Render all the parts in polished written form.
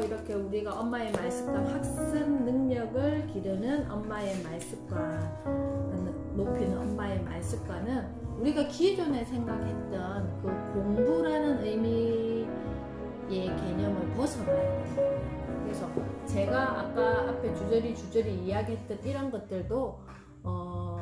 이렇게 우리가 엄마의 말습관 학습 능력을 기르는 엄마의 말습관, 높이는 엄마의 말습관은 우리가 기존에 생각했던 그 공부라는 의미의 개념을 벗어나야 된다. 그래서 제가 아까 앞에 주저리 이야기했던 이런 것들도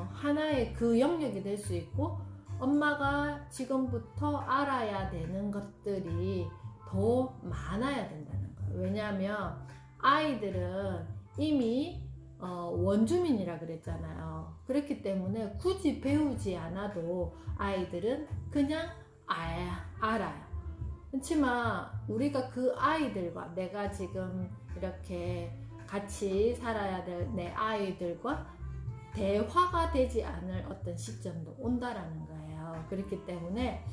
하나의 그 영역이 될 수 있고, 엄마가 지금부터 알아야 되는 것들이 더 많아야 된다는 거예요. 왜냐하면 아이들은 이미 원주민이라 그랬잖아요. 그렇기 때문에 굳이 배우지 않아도 아이들은 그냥 알아요. 그렇지만 우리가 그 아이들과, 내가 지금 이렇게 같이 살아야 될 내 아이들과 대화가 되지 않을 어떤 시점도 온다라는 거예요. 그렇기 때문에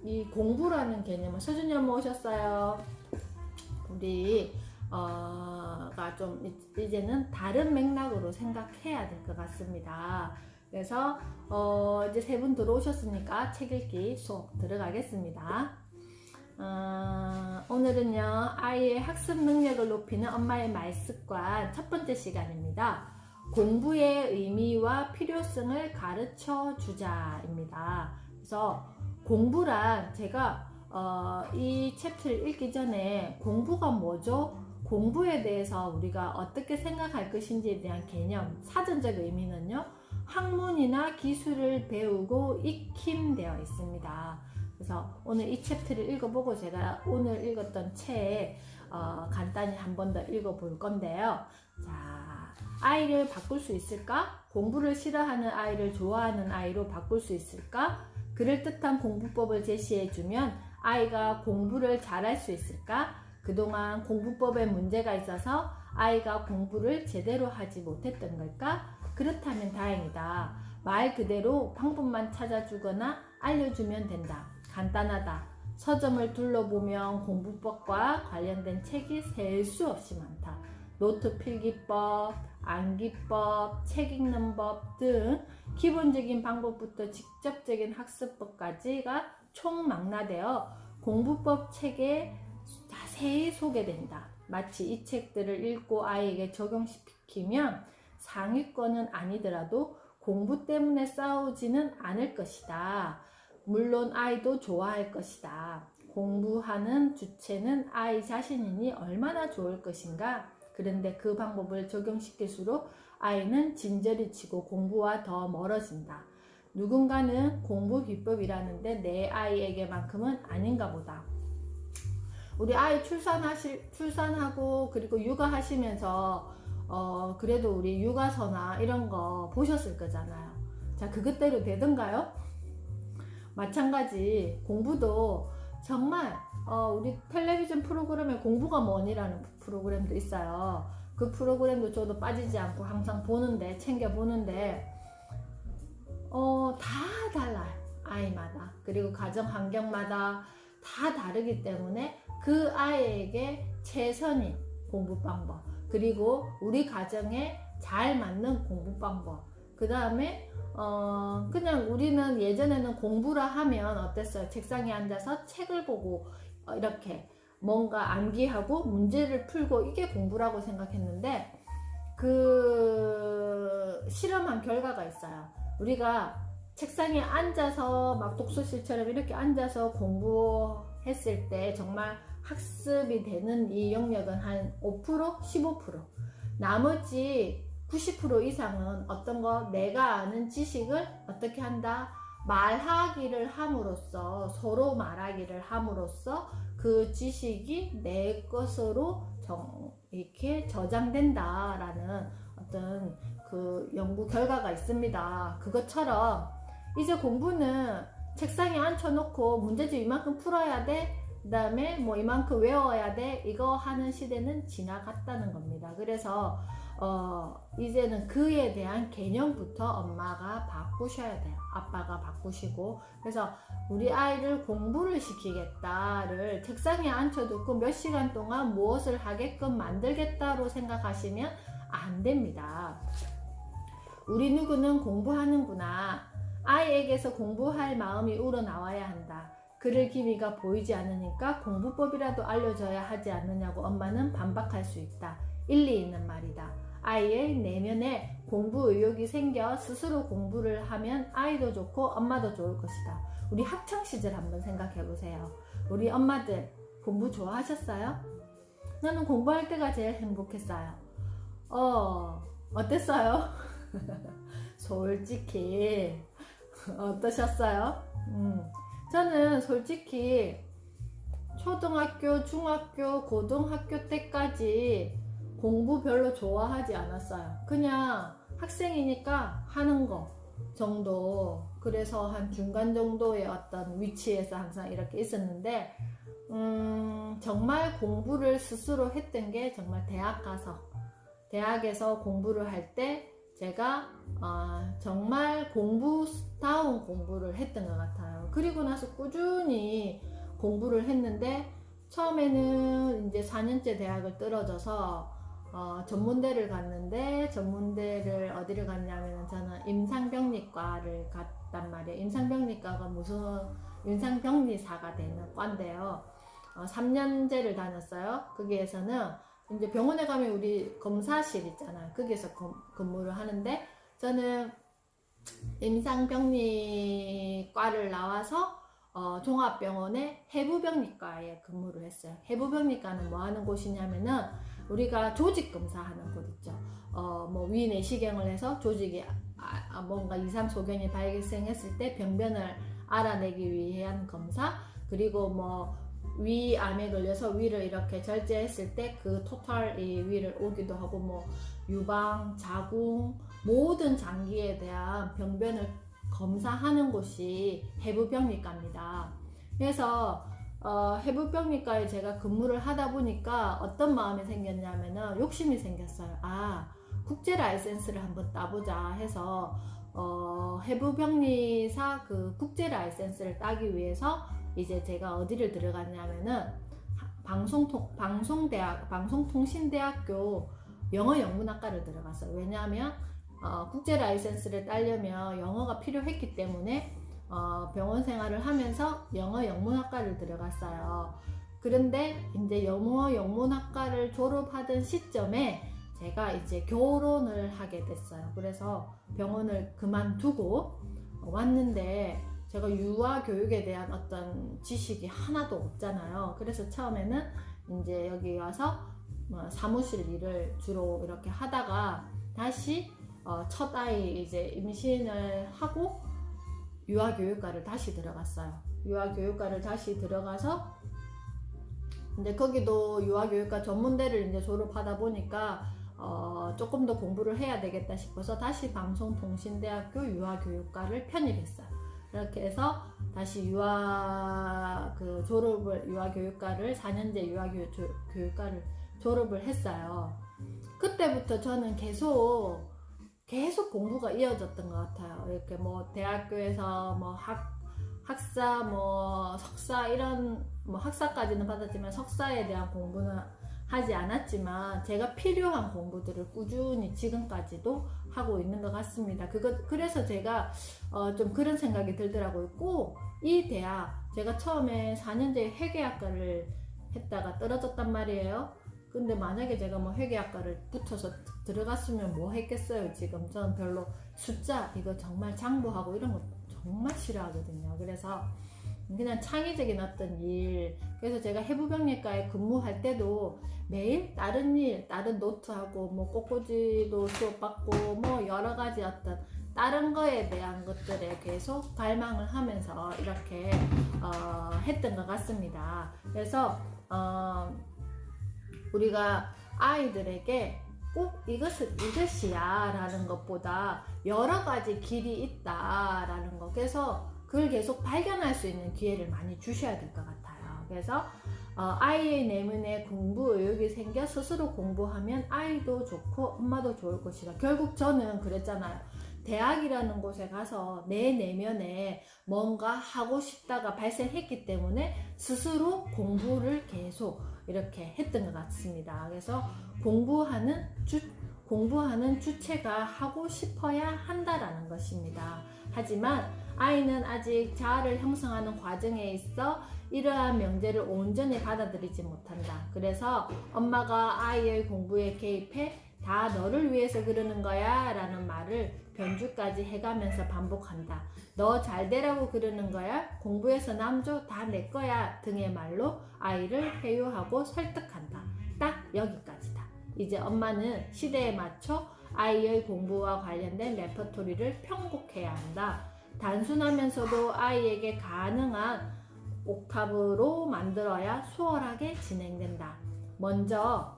이 공부라는 개념을, 서준이 엄마 오셨어요. 우리 가 좀 이제는 다른 맥락으로 생각해야 될 것 같습니다. 그래서 이제 세 분 들어오셨으니까 책 읽기 수업 들어가겠습니다. 오늘은요, 아이의 학습 능력을 높이는 엄마의 말습관 첫 번째 시간입니다. 공부의 의미와 필요성을 가르쳐 주자입니다. 그래서 공부란, 제가 이 챕터를 읽기 전에 공부가 뭐죠? 공부에 대해서 우리가 어떻게 생각할 것인지에 대한 개념, 사전적 의미는요, 학문이나 기술을 배우고 익힘되어 있습니다. 그래서 오늘 이 챕터를 읽어보고 제가 오늘 읽었던 책 간단히 한 번 더 읽어볼 건데요. 자, 아이를 바꿀 수 있을까? 공부를 싫어하는 아이를 좋아하는 아이로 바꿀 수 있을까? 그럴듯한 공부법을 제시해주면 아이가 공부를 잘할 수 있을까? 그동안 공부법에 문제가 있어서 아이가 공부를 제대로 하지 못했던 걸까? 그렇다면 다행이다. 말 그대로 방법만 찾아주거나 알려주면 된다. 간단하다. 서점을 둘러보면 공부법과 관련된 책이 셀 수 없이 많다. 노트 필기법, 암기법, 책 읽는 법 등 기본적인 방법부터 직접적인 학습법까지가 총망라되어 공부법 책에 자세히 소개된다. 마치 이 책들을 읽고 아이에게 적용시키면 상위권은 아니더라도 공부 때문에 싸우지는 않을 것이다. 물론 아이도 좋아할 것이다. 공부하는 주체는 아이 자신이니 얼마나 좋을 것인가. 그런데 그 방법을 적용시킬수록 아이는 진저리 치고 공부와 더 멀어진다. 누군가는 공부 비법이라는데 내 아이에게만큼은 아닌가 보다. 우리 아이 출산하고 그리고 육아하시면서 그래도 우리 육아서나 이런 거 보셨을 거잖아요. 자, 그것대로 되던가요? 마찬가지 공부도 정말 우리 텔레비전 프로그램에 공부가 뭐니라는 프로그램도 있어요. 그 프로그램도 저도 빠지지 않고 항상 보는데, 챙겨 보는데 다 달라요. 아이마다. 그리고 가정 환경마다 다 다르기 때문에 그 아이에게 최선인 공부 방법, 그리고 우리 가정에 잘 맞는 공부 방법, 그 다음에 그냥 우리는 예전에는 공부라 하면 어땠어요? 책상에 앉아서 책을 보고 이렇게 뭔가 암기하고 문제를 풀고 이게 공부라고 생각했는데, 그 실험한 결과가 있어요. 우리가 책상에 앉아서 막 독서실처럼 이렇게 앉아서 공부했을 때 정말 학습이 되는 이 영역은 한 5%, 15%. 나머지 90% 이상은 어떤 거, 내가 아는 지식을 어떻게 한다? 말하기를 함으로써, 서로 말하기를 함으로써 그 지식이 내 것으로 이렇게 저장된다라는 어떤 그 연구 결과가 있습니다. 그것처럼 이제 공부는 책상에 앉혀놓고 문제집 이만큼 풀어야 돼, 그 다음에 뭐 이만큼 외워야 돼, 이거 하는 시대는 지나갔다는 겁니다. 그래서 이제는 그에 대한 개념부터 엄마가 바꾸셔야 돼요. 아빠가 바꾸시고. 그래서 우리 아이를 공부를 시키겠다를 책상에 앉혀두고 몇 시간 동안 무엇을 하게끔 만들겠다로 생각하시면 안 됩니다. 우리 누구는 공부하는구나. 아이에게서 공부할 마음이 우러나와야 한다. 그럴 기미가 보이지 않으니까 공부법이라도 알려줘야 하지 않느냐고 엄마는 반박할 수 있다. 일리 있는 말이다. 아이의 내면에 공부 의욕이 생겨 스스로 공부를 하면 아이도 좋고 엄마도 좋을 것이다. 우리 학창시절 한번 생각해 보세요. 우리 엄마들 공부 좋아하셨어요? 나는 공부할 때가 제일 행복했어요. 어땠어요? 솔직히 어떠셨어요? 저는 솔직히 초등학교, 중학교, 고등학교 때까지 공부 별로 좋아하지 않았어요. 그냥 학생이니까 하는 거 정도. 그래서 한 중간 정도의 어떤 위치에서 항상 이렇게 있었는데 정말 공부를 스스로 했던 게 정말 대학에서 공부를 할 때 제가 정말 공부다운 공부를 했던 것 같아요. 그리고 나서 꾸준히 공부를 했는데 처음에는 이제 4년제 대학을 떨어져서 전문대를 갔는데 전문대를 어디를 갔냐면 저는 임상병리과를 갔단 말이에요. 임상병리과가 무슨 임상병리사가 되는 과인데요. 3년제를 다녔어요. 거기에서는 이제 병원에 가면 우리 검사실 있잖아요. 거기에서 근무를 하는데 저는 임상병리과를 나와서 종합병원의 해부병리과에 근무를 했어요. 해부병리과는 뭐 하는 곳이냐면은 우리가 조직 검사하는 곳 있죠. 뭐 위 내시경을 해서 조직이 뭔가 이상 소견이 발생했을 때 병변을 알아내기 위한 검사, 그리고 뭐 위암에 걸려서 위를 이렇게 절제했을 때 그 토탈 이 위를 오기도 하고, 뭐 유방, 자궁 모든 장기에 대한 병변을 검사하는 곳이 해부병리과입니다. 그래서 해부병리과에 제가 근무를 하다 보니까 어떤 마음이 생겼냐면은 욕심이 생겼어요. 국제 라이센스를 한번 따보자 해서 해부병리사 그 국제 라이센스를 따기 위해서 이제 제가 어디를 들어갔냐면은 방송통신대학교 영어영문학과를 들어갔어요. 왜냐하면 국제 라이센스를 따려면 영어가 필요했기 때문에 병원 생활을 하면서 영어영문학과를 들어갔어요. 그런데 이제 영어영문학과를 졸업하던 시점에 제가 이제 결혼을 하게 됐어요. 그래서 병원을 그만두고 왔는데 제가 유아 교육에 대한 어떤 지식이 하나도 없잖아요. 그래서 처음에는 이제 여기 와서 사무실 일을 주로 이렇게 하다가 다시 첫 아이 이제 임신을 하고 유아교육과를 다시 들어갔어요. 유아교육과를 다시 들어가서 근데 거기도 유아교육과 전문대를 이제 졸업하다 보니까 조금 더 공부를 해야 되겠다 싶어서 다시 방송통신대학교 유아교육과를 편입했어요. 이렇게 해서 다시 유아교육과를 4년제 유아교육과를 졸업을 했어요. 그때부터 저는 계속 공부가 이어졌던 것 같아요. 이렇게 뭐 대학교에서 뭐 학사, 뭐 석사 이런 뭐 학사까지는 받았지만 석사에 대한 공부는 하지 않았지만 제가 필요한 공부들을 꾸준히 지금까지도 하고 있는 것 같습니다. 그래서 제가 좀 그런 생각이 들더라고요. 꼭 이 대학, 제가 처음에 4년제 회계학과를 했다가 떨어졌단 말이에요. 근데 만약에 제가 뭐 회계학과를 붙어서 들어갔으면 뭐 했겠어요. 지금 저는 별로 숫자 이거 정말 장부하고 이런 거 정말 싫어하거든요. 그래서 그냥 창의적인 어떤 일, 그래서 제가 해부병리과에 근무할 때도 매일 다른 일, 다른 노트하고 뭐 꽃꽂이도 수업받고 뭐 여러 가지 어떤 다른 거에 대한 것들에 계속 갈망을 하면서 이렇게 했던 것 같습니다. 그래서 우리가 아이들에게 꼭 이것이야 라는 것보다 여러 가지 길이 있다 라는 거, 그래서 그걸 계속 발견할 수 있는 기회를 많이 주셔야 될 것 같아요. 그래서 아이의 내면에 공부 의욕이 생겨 스스로 공부하면 아이도 좋고 엄마도 좋을 것이다. 결국 저는 그랬잖아요. 대학이라는 곳에 가서 내 내면에 뭔가 하고 싶다가 발생했기 때문에 스스로 공부를 계속 이렇게 했던 것 같습니다. 그래서 공부하는 주체가 하고 싶어야 한다라는 것입니다. 하지만 아이는 아직 자아를 형성하는 과정에 있어 이러한 명제를 온전히 받아들이지 못한다. 그래서 엄마가 아이의 공부에 개입해 다 너를 위해서 그러는 거야 라는 말을 변주까지 해가면서 반복한다. 너 잘되라고 그러는 거야? 공부해서 남줘? 다 내 거야 등의 말로 아이를 회유하고 설득한다. 딱 여기까지다. 이제 엄마는 시대에 맞춰 아이의 공부와 관련된 레퍼토리를 편곡해야 한다. 단순하면서도 아이에게 가능한 옥타브로 만들어야 수월하게 진행된다. 먼저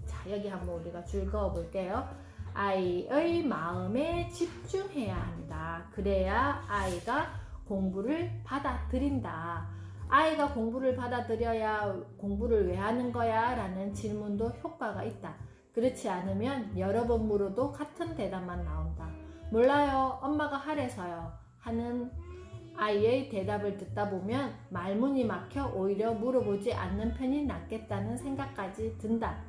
자, 여기 한번 우리가 줄 그어 볼게요. 아이의 마음에 집중해야 한다. 그래야 아이가 공부를 받아들인다. 아이가 공부를 받아들여야 공부를 왜 하는 거야? 라는 질문도 효과가 있다. 그렇지 않으면 여러 번 물어도 같은 대답만 나온다. 몰라요. 엄마가 하래서요. 하는 아이의 대답을 듣다 보면 말문이 막혀 오히려 물어보지 않는 편이 낫겠다는 생각까지 든다.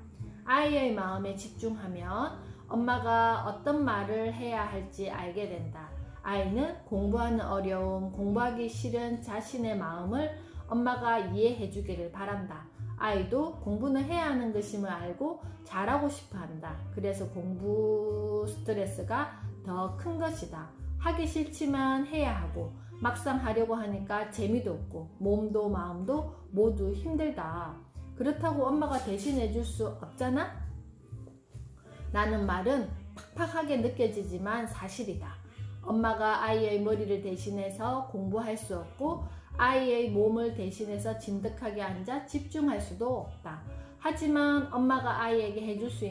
아이의 마음에 집중하면 엄마가 어떤 말을 해야 할지 알게 된다. 아이는 공부하는 어려움, 공부하기 싫은 자신의 마음을 엄마가 이해해 주기를 바란다. 아이도 공부는 해야 하는 것임을 알고 잘하고 싶어 한다. 그래서 공부 스트레스가 더 큰 것이다. 하기 싫지만 해야 하고 막상 하려고 하니까 재미도 없고 몸도 마음도 모두 힘들다. 그렇다고 엄마가 대신해 줄 수 없잖아? 라는 말은 팍팍하게 느껴지지만 사실이다. 엄마가 아이의 머리를 대신해서 공부할 수 없고 아이의 몸을 대신해서 진득하게 앉아 집중할 수도 없다. 하지만 엄마가 아이에게 해줄 수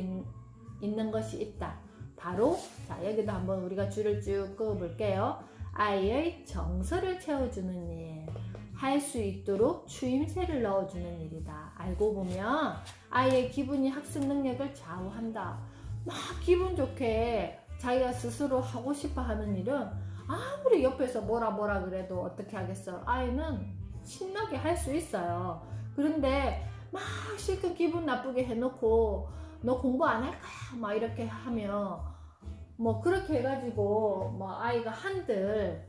있는 것이 있다. 바로 자 여기도 한번 우리가 줄을 쭉 그어볼게요. 아이의 정서를 채워주는 일, 할 수 있도록 추임새를 넣어주는 일이다. 알고 보면 아이의 기분이 학습 능력을 좌우한다. 막 기분 좋게 자기가 스스로 하고 싶어 하는 일은 아무리 옆에서 뭐라 그래도 어떻게 하겠어. 아이는 신나게 할 수 있어요. 그런데 막 실컷 기분 나쁘게 해놓고 너 공부 안 할 거야 막 이렇게 하면 뭐 그렇게 해가지고 뭐 아이가 한들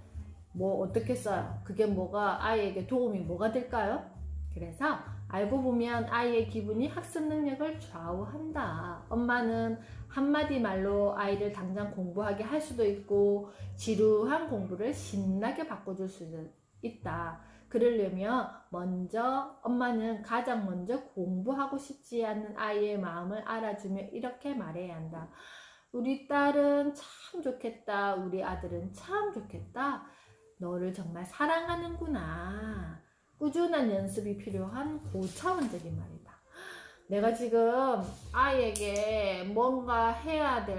뭐 어떻겠어요. 그게 뭐가 아이에게 도움이 뭐가 될까요? 그래서 알고 보면 아이의 기분이 학습 능력을 좌우한다. 엄마는 한마디 말로 아이를 당장 공부하게 할 수도 있고 지루한 공부를 신나게 바꿔줄 수도 있다. 그러려면 엄마는 가장 먼저 공부하고 싶지 않는 아이의 마음을 알아주며 이렇게 말해야 한다. 우리 딸은 참 좋겠다. 우리 아들은 참 좋겠다. 너를 정말 사랑하는구나. 꾸준한 연습이 필요한 고차원적인 말이다. 내가 지금 아이에게 뭔가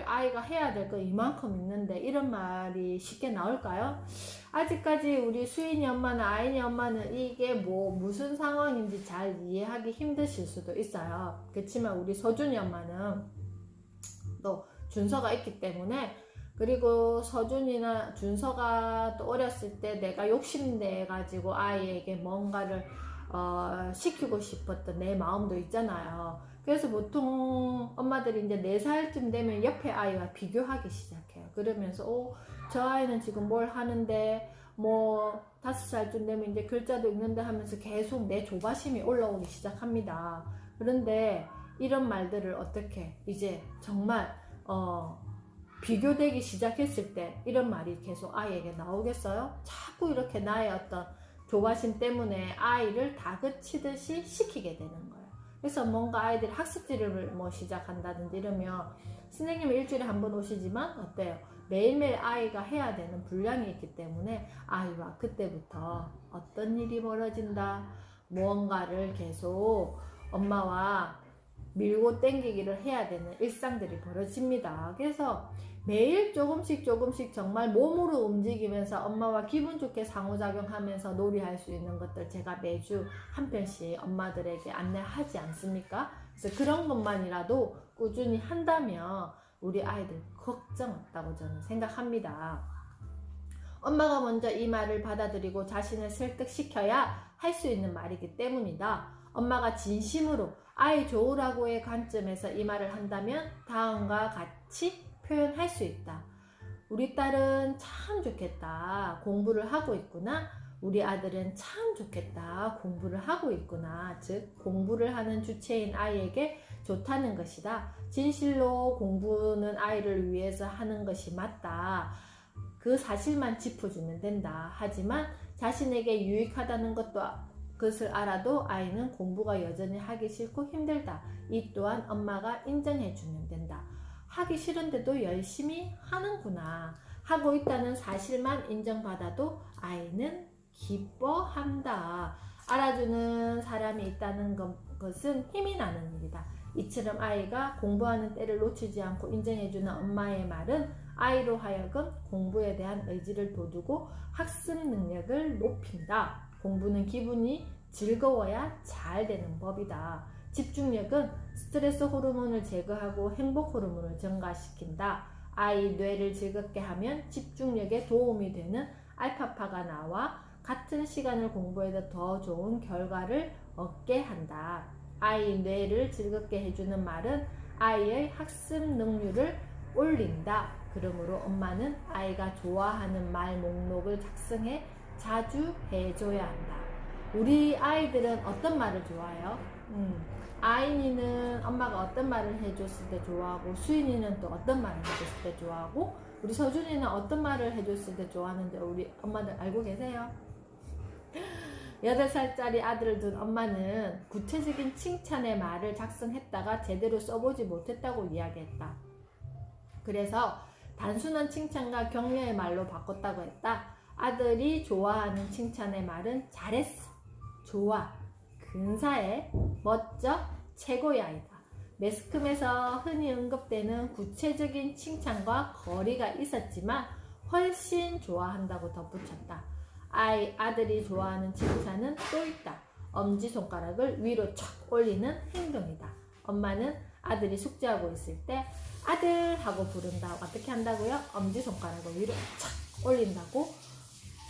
아이가 해야 될 거 이만큼 있는데 이런 말이 쉽게 나올까요? 아직까지 우리 수인이 엄마는 아인이 엄마는 이게 무슨 상황인지 잘 이해하기 힘드실 수도 있어요. 그렇지만 우리 서준이 엄마는 또 준서가 있기 때문에 그리고 서준이나 준서가 또 어렸을 때 내가 욕심내 가지고 아이에게 뭔가를 시키고 싶었던 내 마음도 있잖아요. 그래서 보통 엄마들이 이제 4살쯤 되면 옆에 아이와 비교하기 시작해요. 그러면서 저 아이는 지금 뭘 하는데 5살쯤 되면 이제 글자도 읽는다 하면서 계속 내 조바심이 올라오기 시작합니다. 그런데 이런 말들을 어떻게 이제 정말 비교되기 시작했을 때 이런 말이 계속 아이에게 나오겠어요? 자꾸 이렇게 나의 어떤 조바심 때문에 아이를 다그치듯이 시키게 되는 거예요. 그래서 뭔가 아이들이 학습지를 시작한다든지 이러면 선생님은 일주일에 한 번 오시지만 어때요? 매일매일 아이가 해야 되는 분량이 있기 때문에 아이와 그때부터 어떤 일이 벌어진다, 무언가를 계속 엄마와 밀고 땡기기를 해야 되는 일상들이 벌어집니다. 그래서 매일 조금씩 정말 몸으로 움직이면서 엄마와 기분 좋게 상호작용하면서 놀이할 수 있는 것들 제가 매주 한 편씩 엄마들에게 안내하지 않습니까? 그래서 그런 것만이라도 꾸준히 한다면 우리 아이들 걱정 없다고 저는 생각합니다. 엄마가 먼저 이 말을 받아들이고 자신을 설득시켜야 할 수 있는 말이기 때문이다. 엄마가 진심으로 아이 좋으라고의 관점에서 이 말을 한다면 다음과 같이 표현할 수 있다. 우리 딸은 참 좋겠다. 공부를 하고 있구나. 우리 아들은 참 좋겠다. 공부를 하고 있구나. 즉, 공부를 하는 주체인 아이에게 좋다는 것이다. 진실로 공부는 아이를 위해서 하는 것이 맞다. 그 사실만 짚어주면 된다. 하지만 자신에게 유익하다는 것을 알아도 아이는 공부가 여전히 하기 싫고 힘들다. 이 또한 엄마가 인정해주면 된다. 하기 싫은데도 열심히 하는구나. 하고 있다는 사실만 인정받아도 아이는 기뻐한다. 알아주는 사람이 있다는 것은 힘이 나는 일이다. 이처럼 아이가 공부하는 때를 놓치지 않고 인정해주는 엄마의 말은 아이로 하여금 공부에 대한 의지를 돋우고 학습 능력을 높인다. 공부는 기분이 즐거워야 잘 되는 법이다. 집중력은 스트레스 호르몬을 제거하고 행복 호르몬을 증가시킨다. 아이 뇌를 즐겁게 하면 집중력에 도움이 되는 알파파가 나와 같은 시간을 공부해도 더 좋은 결과를 얻게 한다. 아이 뇌를 즐겁게 해주는 말은 아이의 학습 능률을 올린다. 그러므로 엄마는 아이가 좋아하는 말 목록을 작성해 자주 해줘야 한다. 우리 아이들은 어떤 말을 좋아해요? 아인이는 엄마가 어떤 말을 해줬을 때 좋아하고, 수인이는 또 어떤 말을 해줬을 때 좋아하고, 우리 서준이는 어떤 말을 해줬을 때 좋아하는지 우리 엄마들 알고 계세요? 8살짜리 아들을 둔 엄마는 구체적인 칭찬의 말을 작성했다가 제대로 써보지 못했다고 이야기했다. 그래서 단순한 칭찬과 격려의 말로 바꿨다고 했다. 아들이 좋아하는 칭찬의 말은 잘했어, 좋아, 근사해, 멋져, 최고야이다. 매스컴에서 흔히 언급되는 구체적인 칭찬과 거리가 있었지만 훨씬 좋아한다고 덧붙였다. 아들이 좋아하는 칭찬은 또 있다. 엄지손가락을 위로 척 올리는 행동이다. 엄마는 아들이 숙제하고 있을 때 아들 하고 부른다. 어떻게 한다고요? 엄지손가락을 위로 척 올린다고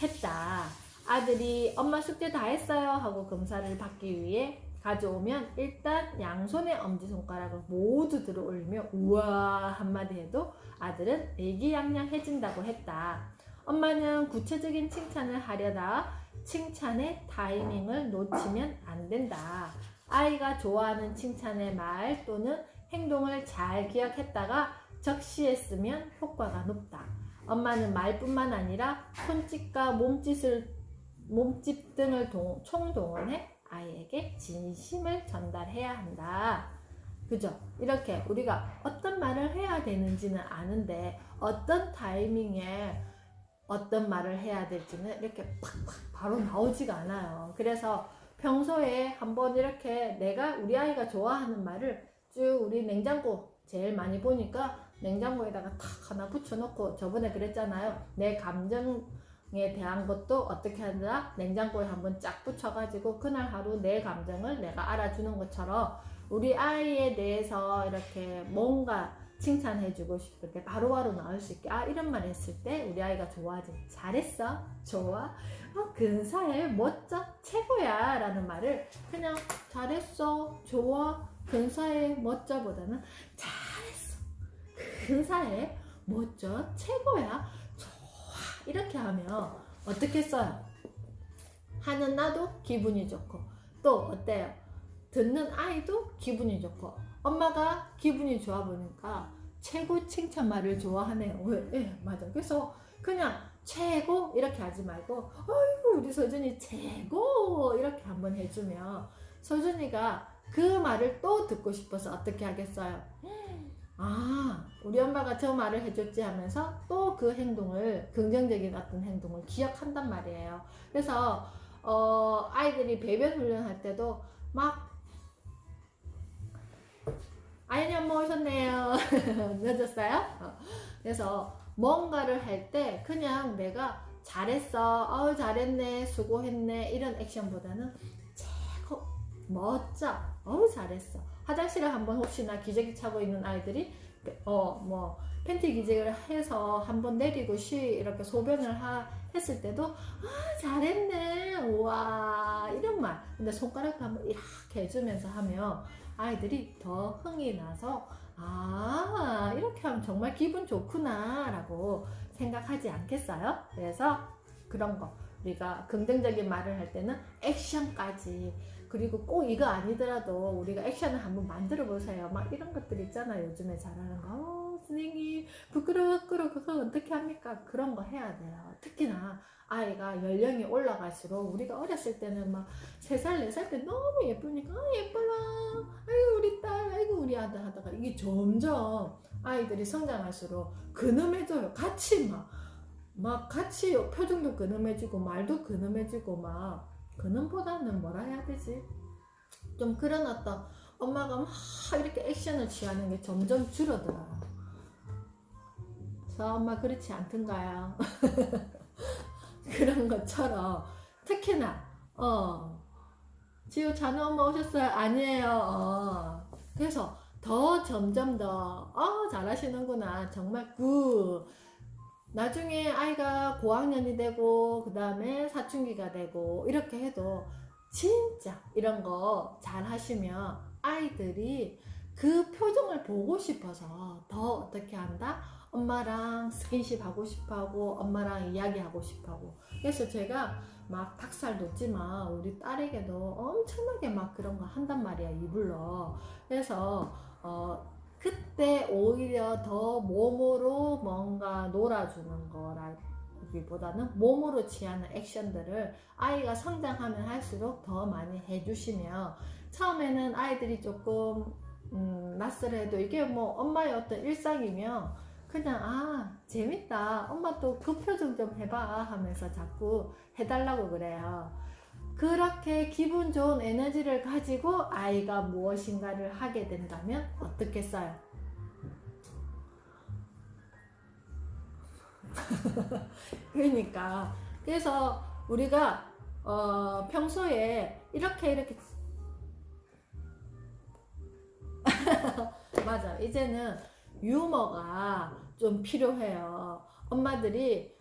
했다. 아들이 엄마 숙제 다 했어요 하고 검사를 받기 위해 가져오면 일단 양손의 엄지손가락을 모두 들어 올리며 우와 한마디 해도 아들은 의기양양해진다고 했다. 엄마는 구체적인 칭찬을 하려다 칭찬의 타이밍을 놓치면 안 된다. 아이가 좋아하는 칭찬의 말 또는 행동을 잘 기억했다가 적시했으면 효과가 높다. 엄마는 말뿐만 아니라 손짓과 몸짓 등을 총동원해 아이에게 진심을 전달해야 한다. 그죠? 이렇게 우리가 어떤 말을 해야 되는지는 아는데 어떤 타이밍에 어떤 말을 해야 될지는 이렇게 팍팍 바로 나오지가 않아요. 그래서 평소에 한번 이렇게 내가 우리 아이가 좋아하는 말을 쭉 우리 냉장고 제일 많이 보니까 냉장고에다가 탁 하나 붙여놓고 저번에 그랬잖아요. 내 감정에 대한 것도 어떻게 하느라 냉장고에 한번 쫙 붙여가지고 그날 하루 내 감정을 내가 알아주는 것처럼 우리 아이에 대해서 이렇게 뭔가 칭찬해주고 싶을 때 바로바로 나올 수 있게 이런 말 했을 때 우리 아이가 좋아하지. 잘했어, 좋아, 근사해, 멋져, 최고야 라는 말을 그냥 잘했어, 좋아, 근사해, 멋져 보다는 잘했어, 근사해, 멋져, 최고야, 좋아 이렇게 하면 어떻게 써요? 하는 나도 기분이 좋고 또 어때요? 듣는 아이도 기분이 좋고 엄마가 기분이 좋아 보니까 최고 칭찬 말을 좋아하네요. 왜? 맞아. 그래서 그냥 최고 이렇게 하지 말고 아이고 우리 서준이 최고 이렇게 한번 해주면 서준이가 그 말을 또 듣고 싶어서 어떻게 하겠어요? 우리 엄마가 저 말을 해줬지 하면서 또 그 행동을, 긍정적인 어떤 행동을 기억한단 말이에요. 그래서 아이들이 배변 훈련할 때도 막 아연이 엄마 오셨네요. 늦었어요? 그래서 뭔가를 할 때 그냥 내가 잘했어, 잘했네, 수고했네 이런 액션보다는 최고, 멋져, 잘했어. 화장실에 한번 혹시나 기저귀 차고 있는 아이들이 팬티 기저귀를 해서 한번 내리고 이렇게 소변을 했을 때도 잘했네, 우와 이런 정말. 근데 손가락도 한번 이렇게 해주면서 하면 아이들이 더 흥이 나서 아, 이렇게 하면 정말 기분 좋구나 라고 생각하지 않겠어요? 그래서 그런 거 우리가 긍정적인 말을 할 때는 액션까지, 그리고 꼭 이거 아니더라도 우리가 액션을 한번 만들어 보세요. 막 이런 것들 있잖아요. 요즘에 잘하는 거. 선생님 부끄러워 그거 어떻게 합니까? 그런 거 해야 돼요. 특히나 아이가 연령이 올라갈수록, 우리가 어렸을 때는 막 3살 4살 때 너무 예쁘니까 예뻐라, 아이고 우리 딸, 아이고 우리 아들 하다가 이게 점점 아이들이 성장할수록 근엄해져요. 같이 막 같이 표정도 근엄해지고 말도 근엄해지고, 막 근엄보다는 뭐라 해야 되지? 좀 그런 어떤 엄마가 막 이렇게 액션을 취하는 게 점점 줄어들어요. 저 엄마 그렇지 않던가요? 그런 것처럼 특히나 지우 자녀 엄마 오셨어요? 아니에요. 그래서 더 점점 더 잘하시는구나, 정말 굿. 나중에 아이가 고학년이 되고 그 다음에 사춘기가 되고 이렇게 해도 진짜 이런 거 잘 하시면 아이들이 그 표정을 보고 싶어서 더 어떻게 한다? 엄마랑 스킨십 하고 싶어 하고 엄마랑 이야기하고 싶어 하고. 그래서 제가 막 닭살 돋지만 우리 딸에게도 엄청나게 막 그런 거 한단 말이야, 이불로. 그래서 그때 오히려 더 몸으로 뭔가 놀아주는 거라기보다는 몸으로 취하는 액션들을 아이가 성장하면 할수록 더 많이 해주시면, 처음에는 아이들이 조금 낯설어도 이게 뭐 엄마의 어떤 일상이면 그냥 재밌다, 엄마 또 그 표정 좀 해봐 하면서 자꾸 해달라고 그래요. 그렇게 기분 좋은 에너지를 가지고 아이가 무엇인가를 하게 된다면 어떻겠어요? 그러니까 그래서 우리가 평소에 이렇게 맞아, 이제는 유머가 좀 필요해요. 엄마들이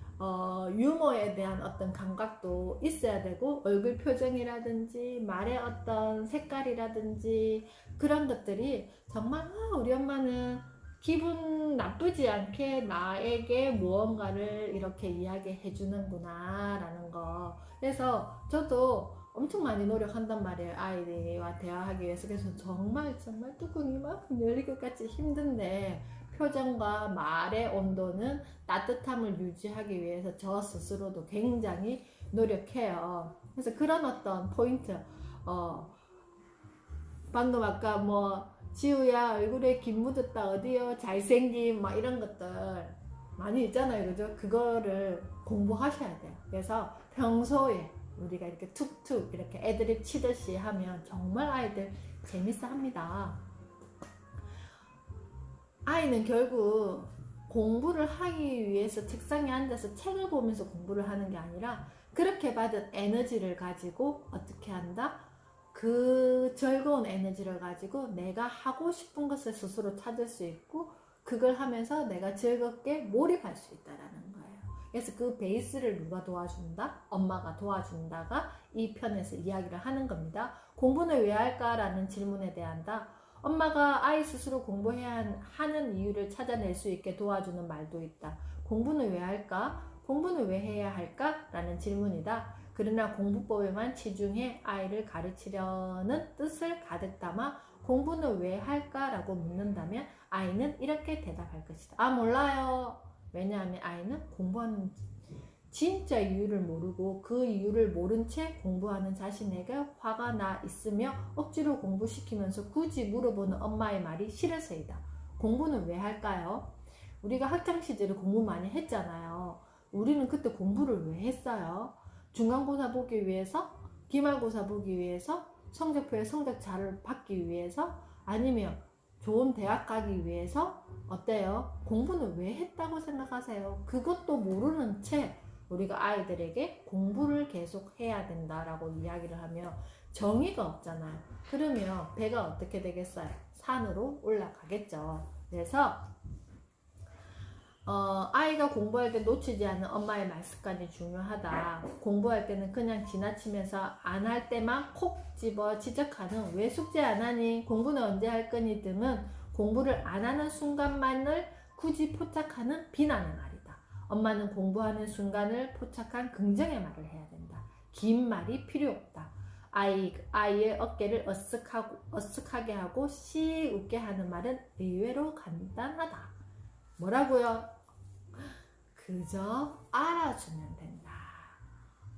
유머에 대한 어떤 감각도 있어야 되고, 얼굴 표정이라든지 말의 어떤 색깔이라든지 그런 것들이 정말 우리 엄마는 기분 나쁘지 않게 나에게 무언가를 이렇게 이야기해 주는구나 라는 거. 그래서 저도 엄청 많이 노력한단 말이에요, 아이들과 대화하기 위해서. 그래서 정말 뚜껑이 막 열릴 것 같이 힘든데, 표정과 말의 온도는 따뜻함을 유지하기 위해서 저 스스로도 굉장히 노력해요. 그래서 그런 어떤 포인트, 방금 아까 뭐 지우야 얼굴에 김 묻었다, 어디요, 잘생김, 막 이런 것들 많이 있잖아요, 그죠? 그거를 공부하셔야 돼요. 그래서 평소에 우리가 이렇게 툭툭 이렇게 애들이 치듯이 하면 정말 아이들 재밌어 합니다. 아이는 결국 공부를 하기 위해서 책상에 앉아서 책을 보면서 공부를 하는 게 아니라, 그렇게 받은 에너지를 가지고 어떻게 한다? 그 즐거운 에너지를 가지고 내가 하고 싶은 것을 스스로 찾을 수 있고, 그걸 하면서 내가 즐겁게 몰입할 수 있다라는 거예요. 그래서 그 베이스를 누가 도와준다? 엄마가 도와준다가 이 편에서 이야기를 하는 겁니다. 공부는 왜 할까라는 질문에 대한다. 엄마가 아이 스스로 공부해야 하는 이유를 찾아낼 수 있게 도와주는 말도 있다. 공부는 왜 할까? 공부는 왜 해야 할까? 라는 질문이다. 그러나 공부법에만 치중해 아이를 가르치려는 뜻을 가득 담아 공부는 왜 할까? 라고 묻는다면 아이는 이렇게 대답할 것이다. 몰라요. 왜냐하면 아이는 공부하는 진짜 이유를 모르고 그 이유를 모른 채 공부하는 자신에게 화가 나 있으며 억지로 공부시키면서 굳이 물어보는 엄마의 말이 싫어서이다. 공부는 왜 할까요? 우리가 학창시절에 공부 많이 했잖아요. 우리는 그때 공부를 왜 했어요? 중간고사 보기 위해서? 기말고사 보기 위해서? 성적표에 성적 잘 받기 위해서? 아니면 좋은 대학 가기 위해서? 어때요? 공부는 왜 했다고 생각하세요? 그것도 모르는 채 우리가 아이들에게 공부를 계속 해야 된다라고 이야기를 하면 정의가 없잖아요. 그러면 배가 어떻게 되겠어요? 산으로 올라가겠죠. 그래서 아이가 공부할 때 놓치지 않는 엄마의 말 습관이 중요하다. 공부할 때는 그냥 지나치면서 안 할 때만 콕 집어 지적하는 왜 숙제 안 하니? 공부는 언제 할 거니? 등은 공부를 안 하는 순간만을 굳이 포착하는 비난의 말이다. 엄마는 공부하는 순간을 포착한 긍정의 말을 해야 된다. 긴 말이 필요 없다. 아이의 어깨를 어쓱하게 하고 씩 웃게 하는 말은 의외로 간단하다. 뭐라고요? 그저 알아주면 된다.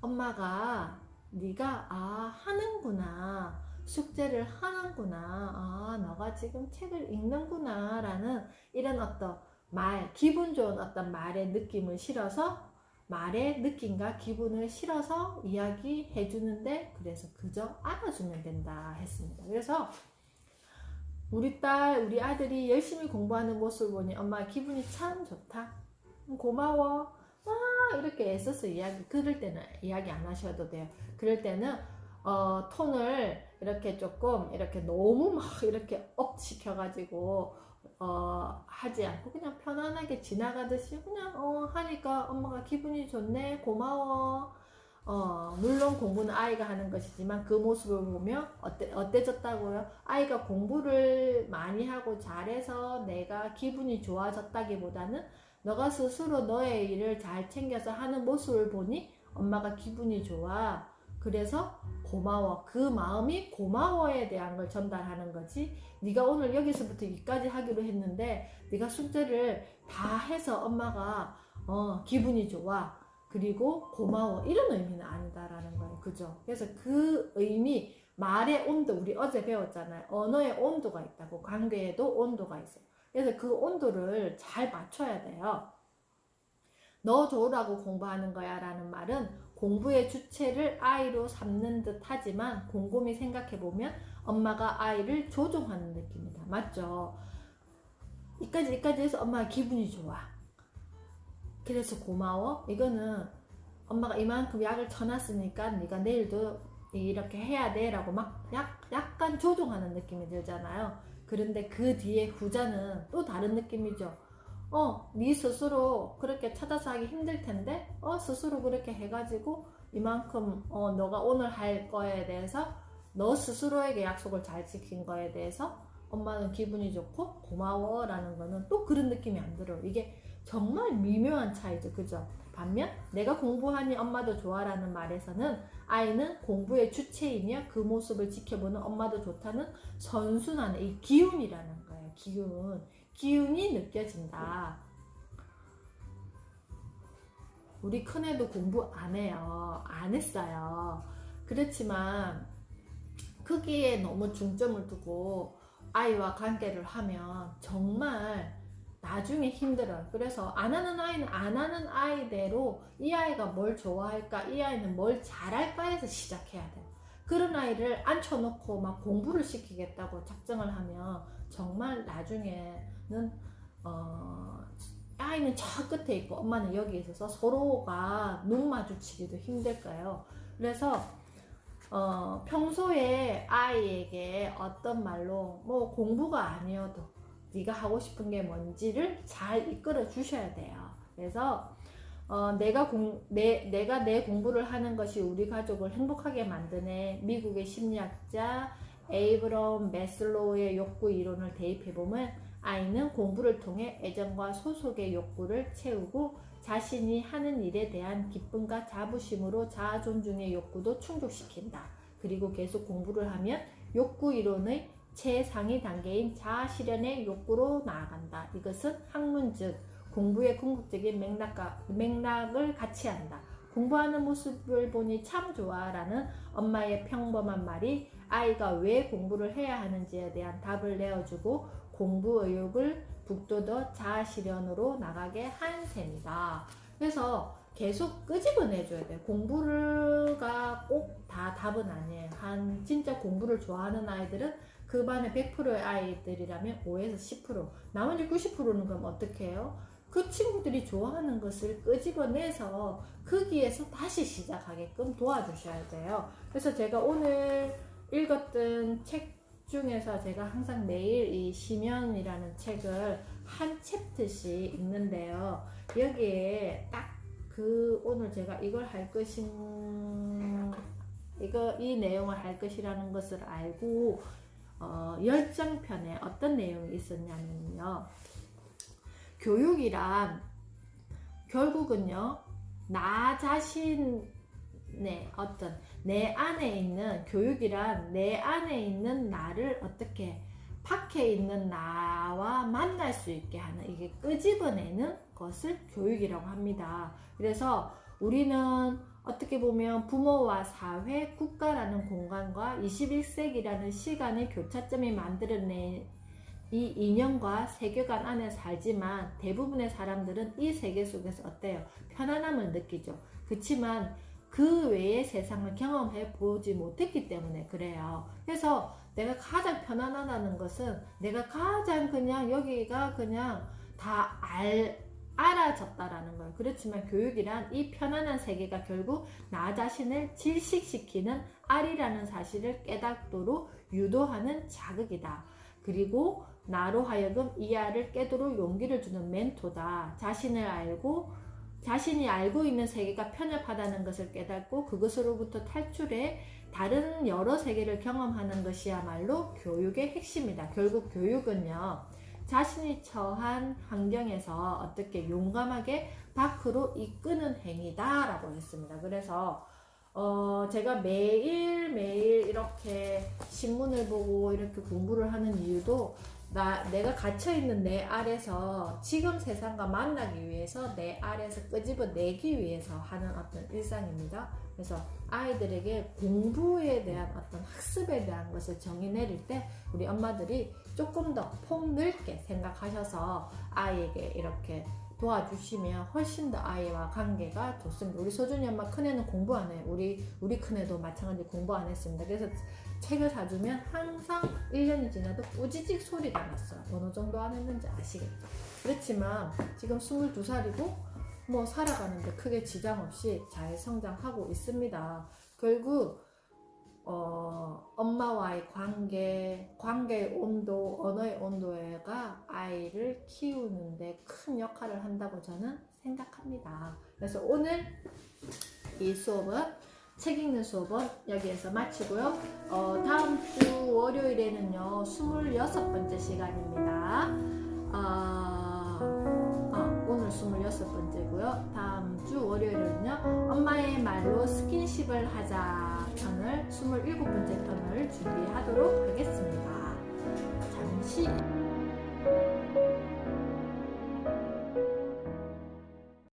엄마가 네가 하는구나, 숙제를 하는구나, 너가 지금 책을 읽는구나 라는 이런 어떤 기분 좋은 어떤 말의 느낌을 실어서 말의 느낌과 기분을 실어서 이야기해 주는데, 그래서 그저 알아주면 된다 했습니다. 그래서 우리 아들이 열심히 공부하는 모습을 보니 엄마 기분이 참 좋다, 고마워, 이렇게 애써서 그럴 때는 이야기 안 하셔도 돼요. 그럴 때는 톤을 이렇게 조금 이렇게 너무 막 이렇게 업 시켜가지고 하지 않고 그냥 편안하게 지나가듯이 그냥 하니까 엄마가 기분이 좋네, 고마워. 물론 공부는 아이가 하는 것이지만 그 모습을 보며 어때졌다고요? 아이가 공부를 많이 하고 잘해서 내가 기분이 좋아졌다기보다는 너가 스스로 너의 일을 잘 챙겨서 하는 모습을 보니 엄마가 기분이 좋아. 그래서 고마워. 그 마음이 고마워에 대한 걸 전달하는 거지. 네가 오늘 여기서부터 여기까지 하기로 했는데 네가 숙제를 다 해서 엄마가 기분이 좋아, 그리고 고마워, 이런 의미는 아니다라는 거예요. 그죠? 그래서 그 의미, 말의 온도, 우리 어제 배웠잖아요. 언어의 온도가 있다고. 관계에도 온도가 있어요. 그래서 그 온도를 잘 맞춰야 돼요. 너 좋으라고 공부하는 거야 라는 말은 공부의 주체를 아이로 삼는 듯 하지만 곰곰이 생각해보면 엄마가 아이를 조종하는 느낌이다. 맞죠? 이까지 해서 엄마가 기분이 좋아, 그래서 고마워. 이거는 엄마가 이만큼 약을 쳐놨으니까 네가 내일도 이렇게 해야 돼 라고 막 약간 조종하는 느낌이 들잖아요. 그런데 그 뒤에 후자는 또 다른 느낌이죠. 네 스스로 그렇게 찾아서 하기 힘들 텐데 스스로 그렇게 해가지고 이만큼 너가 오늘 할 거에 대해서 너 스스로에게 약속을 잘 지킨 거에 대해서 엄마는 기분이 좋고 고마워 라는 거는 또 그런 느낌이 안 들어요. 이게 정말 미묘한 차이죠. 그죠? 반면 내가 공부하니 엄마도 좋아라는 말에서는 아이는 공부의 주체이며 그 모습을 지켜보는 엄마도 좋다는 선순환의 이 기운이라는 거예요. 기운이 느껴진다. 우리 큰애도 공부 안 해요. 안 했어요. 그렇지만 크기에 너무 중점을 두고 아이와 관계를 하면 정말 나중에 힘들어요. 그래서 안 하는 아이는 안 하는 아이대로 이 아이가 뭘 좋아할까, 이 아이는 뭘 잘할까 해서 시작해야 돼요. 그런 아이를 앉혀놓고 막 공부를 시키겠다고 작정을 하면 정말 나중에는 아이는 저 끝에 있고 엄마는 여기 있어서 서로가 눈 마주치기도 힘들 거예요. 그래서 평소에 아이에게 어떤 말로 뭐 공부가 아니어도 네가 하고 싶은 게 뭔지를 잘 이끌어 주셔야 돼요. 그래서 내가 내 공부를 하는 것이 우리 가족을 행복하게 만드네. 미국의 심리학자 에이브럼 매슬로우의 욕구 이론을 대입해보면 아이는 공부를 통해 애정과 소속의 욕구를 채우고 자신이 하는 일에 대한 기쁨과 자부심으로 자아 존중의 욕구도 충족시킨다. 그리고 계속 공부를 하면 욕구 이론의 최상위 단계인 자아 실현의 욕구로 나아간다. 이것은 학문 즉 공부의 궁극적인 맥락을 같이 한다. 공부하는 모습을 보니 참 좋아 라는 엄마의 평범한 말이 아이가 왜 공부를 해야 하는지에 대한 답을 내어주고 공부 의욕을 북돋워 자아 실현으로 나가게 한 셈이다. 그래서 계속 끄집어내줘야 돼요. 공부가 꼭 다 답은 아니에요. 진짜 공부를 좋아하는 아이들은 그 반의 100%의 아이들이라면 5에서 10%, 나머지 90%는 그럼 어떻게 해요? 그 친구들이 좋아하는 것을 끄집어내서 거기에서 다시 시작하게끔 도와주셔야 돼요. 그래서 제가 오늘 읽었던 책 중에서 제가 항상 매일 이 시면이라는 책을 한 챕터씩 읽는데요. 여기에 딱 오늘 제가 이걸 할 이 내용을 할 것이라는 것을 알고 열정편에 어떤 내용이 있었냐면요. 교육이란 결국은요, 나 자신의 어떤 내 안에 있는 교육이란 내 안에 있는 나를 어떻게 밖에 있는 나와 만날 수 있게 하는, 이게 끄집어내는 것을 교육이라고 합니다. 그래서 우리는 어떻게 보면 부모와 사회, 국가라는 공간과 21세기라는 시간의 교차점이 만들어낸 이 인연과 세계관 안에 살지만 대부분의 사람들은 이 세계 속에서 어때요? 편안함을 느끼죠. 그렇지만 그 외의 세상을 경험해 보지 못했기 때문에 그래요. 그래서 내가 가장 편안하다는 것은 내가 가장 그냥 여기가 그냥 다 알아졌다라는 거예요. 그렇지만 교육이란 이 편안한 세계가 결국 나 자신을 질식시키는 알이라는 사실을 깨닫도록 유도하는 자극이다. 그리고 나로 하여금 이 알을 깨도록 용기를 주는 멘토다. 자신이 알고 있는 세계가 편협하다는 것을 깨닫고 그것으로부터 탈출해 다른 여러 세계를 경험하는 것이야말로 교육의 핵심이다. 결국 교육은요, 자신이 처한 환경에서 어떻게 용감하게 밖으로 이끄는 행위다 라고 했습니다. 그래서 제가 매일매일 이렇게 신문을 보고 이렇게 공부를 하는 이유도 내가 갇혀있는 내 안에서 지금 세상과 만나기 위해서 내 안에서 끄집어내기 위해서 하는 어떤 일상입니다. 그래서 아이들에게 공부에 대한 어떤 학습에 대한 것을 정의 내릴 때 우리 엄마들이 조금 더 폭넓게 생각하셔서 아이에게 이렇게 도와주시면 훨씬 더 아이와 관계가 좋습니다. 우리 소준이 엄마 큰애는 공부 안 해요. 우리 큰애도 마찬가지로 공부 안 했습니다. 그래서 책을 사주면 항상 1년이 지나도 꾸지직 소리가 났어요. 어느 정도 안 했는지 아시겠죠? 그렇지만 지금 22살이고 뭐 살아가는데 크게 지장 없이 잘 성장하고 있습니다. 결국 엄마와의 관계의 온도, 언어의 온도가 아이를 키우는데 큰 역할을 한다고 저는 생각합니다. 그래서 오늘 이 수업은, 책 읽는 수업은 여기에서 마치고요. 다음 주 월요일에는요, 26번째 시간입니다. 오늘 26번째고요. 다음 주 월요일에는요, 엄마의 말로 스킨십을 하자 편을 27번째 편을 준비하도록 하겠습니다. 잠시